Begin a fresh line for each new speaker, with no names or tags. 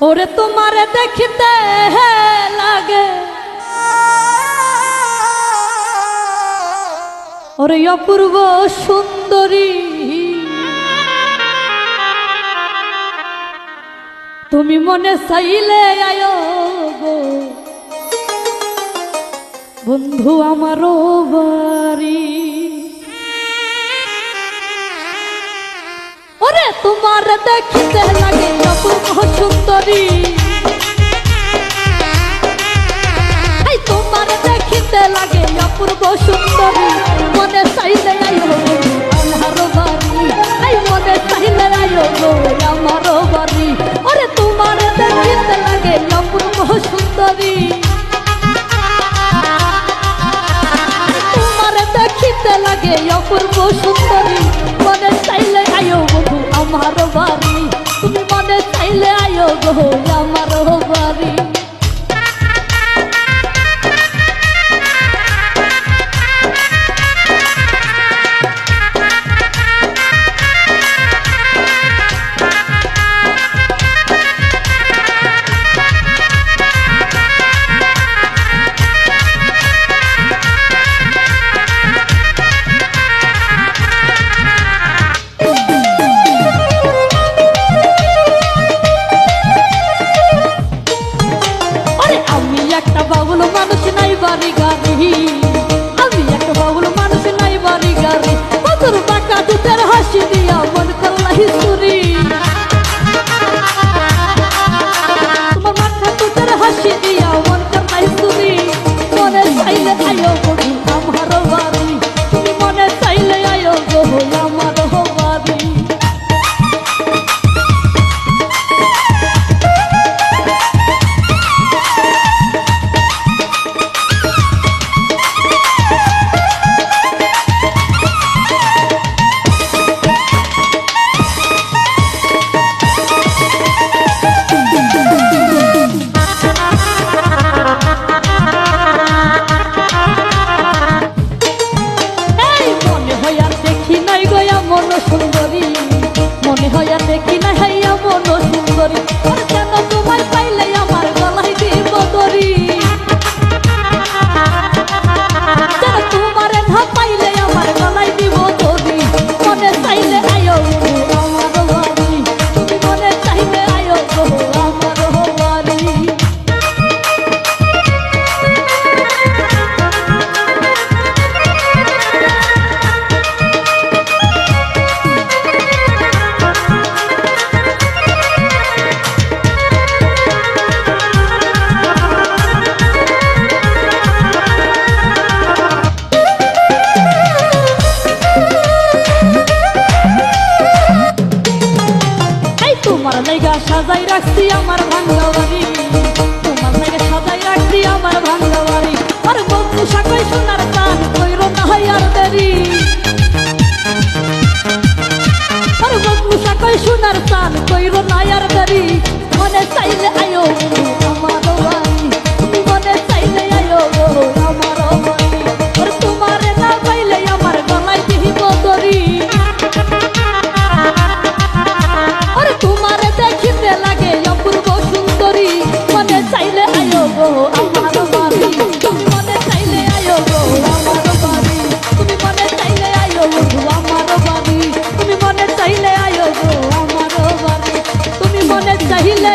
ওরে তোমারে দেখিতে লাগে ওরে অপূর্ব সুন্দরী, তুমি মনে চাইলে আয়ো গো বন্ধু আমারও বাড়ি। ওরে তোমার দেখিতে লাগে অপূর্ব সুন্দরী, তোমার দেখিতে লাগে অপূর্ব সুন্দরী, মনে চাইলে আয়ো আমারও বাড়ি, মনে চাইলে আয়ো গো আমারও বাড়ি। ওরে তোমার দেখিতে লাগে অপূর্ব সুন্দরী, তোমার দেখিতে লাগে অপূর্ব সুন্দরী, মনে চাইলে আয়ো বন্ধু আমারও বাড়ি, তুমি মনে চাইলে আয়ো গো আমারও বাড়ি। বাবুল মানুষ নাই বাড়ি গাড়ি, আমি একটা বাবুল মানুষ নাই বাড়ি গাড়ি, কতর বাঁকা দুধের হাসি দিয়া মন করলা হিসুরি, তোমার মাথা দুধের হাসি দিয়া মন করলা হিসুরি, মনে চাইলে আয়ো বধু আমারও বাড়ি, তুমি মনে চাইলে আয়ো গো আমারও বাড়ি। সুন্দরী মনে হয় আর দেখি না হাইয়া মন সুন্দরী, আর কেন তোমায় পাইলে আমার গলায় দিব দড়ি, কেন তোমারে না পাইলে আমার গলায় দিব দড়ি, মনে চাইলে আয়ো আমারও বাড়ি, তুমি মনে চাইলে আয়ো গো আমারও বাড়ি। তোমার লাইগা সাজাই রাখছি আমার ভাঙ্গা বাড়ি, তোমার লাইগা সাজাই রাখছি আমার ভাঙ্গা বাড়ি, আর বন্ধু সাকই সোনার কান কইরো না হয় আর দেরি, আর বন্ধু সাকই সোনার কান কইরো না আর দেরি, মনে চাইলে আয়ো আমারও বাড়ি, তুমি মনে চাইলে আয়ো গো আমারও বাড়ি, আর তোমারে না পাইলে আমার গলায় দিব দড়ি, তোমারে দেখিতে লাগে অপূর্ব সুন্দরী, মনে চাইলে আয়ো গো আমারও বাড়ি, তুমি মনে চাইলে আয়ো গো আমারও বাড়ি, তুমি মনে চাইলে আয়ো গো আমারও বাড়ি, তুমি মনে চাইলে আয়ো গো আমারও বাড়ি, তুমি মনে চাইলে